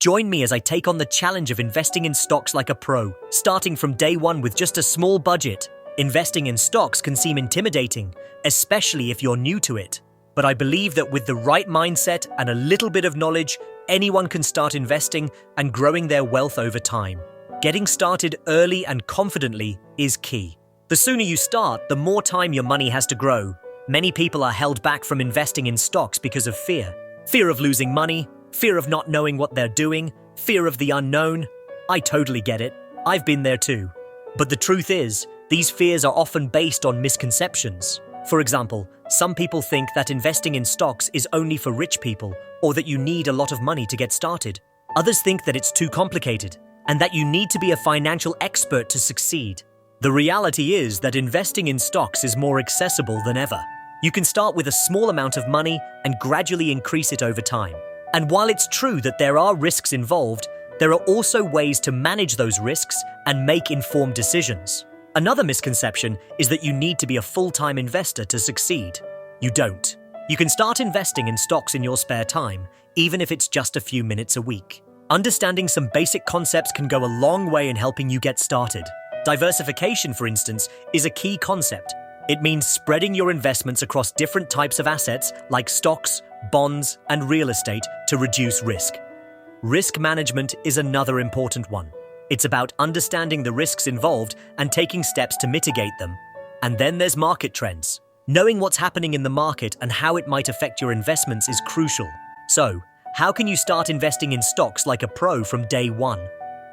Join me as I take on the challenge of investing in stocks like a pro, starting from day one with just a small budget. Investing in stocks can seem intimidating, especially if you're new to it. But I believe that with the right mindset and a little bit of knowledge, anyone can start investing and growing their wealth over time. Getting started early and confidently is key. The sooner you start, the more time your money has to grow. Many people are held back from investing in stocks because of fear. Fear of losing money, fear of not knowing what they're doing, fear of the unknown. I totally get it. I've been there too. But the truth is, these fears are often based on misconceptions. For example, some people think that investing in stocks is only for rich people or that you need a lot of money to get started. Others think that it's too complicated and that you need to be a financial expert to succeed. The reality is that investing in stocks is more accessible than ever. You can start with a small amount of money and gradually increase it over time. And while it's true that there are risks involved, there are also ways to manage those risks and make informed decisions. Another misconception is that you need to be a full-time investor to succeed. You don't. You can start investing in stocks in your spare time, even if it's just a few minutes a week. Understanding some basic concepts can go a long way in helping you get started. Diversification, for instance, is a key concept. It means spreading your investments across different types of assets like stocks, bonds, and real estate to reduce risk. Risk management is another important one. It's about understanding the risks involved and taking steps to mitigate them. And then there's market trends. Knowing what's happening in the market and how it might affect your investments is crucial. So, how can you start investing in stocks like a pro from day one?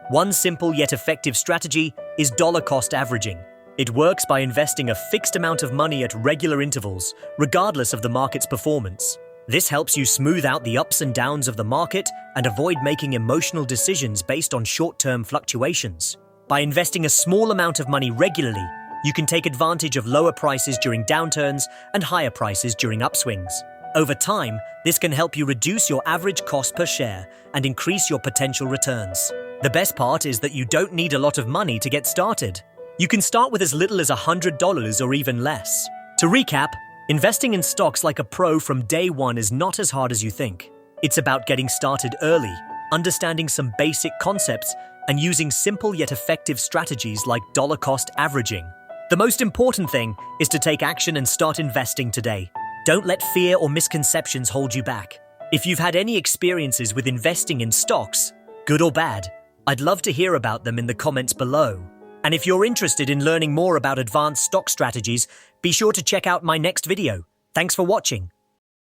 One simple yet effective strategy is dollar cost averaging. It works by investing a fixed amount of money at regular intervals, regardless of the market's performance. This helps you smooth out the ups and downs of the market and avoid making emotional decisions based on short-term fluctuations. By investing a small amount of money regularly, you can take advantage of lower prices during downturns and higher prices during upswings. Over time, this can help you reduce your average cost per share and increase your potential returns. The best part is that you don't need a lot of money to get started. You can start with as little as $100 or even less. To recap, investing in stocks like a pro from day one is not as hard as you think. It's about getting started early, understanding some basic concepts, and using simple yet effective strategies like dollar cost averaging. The most important thing is to take action and start investing today. Don't let fear or misconceptions hold you back. If you've had any experiences with investing in stocks, good or bad, I'd love to hear about them in the comments below. And if you're interested in learning more about advanced stock strategies, be sure to check out my next video. Thanks for watching.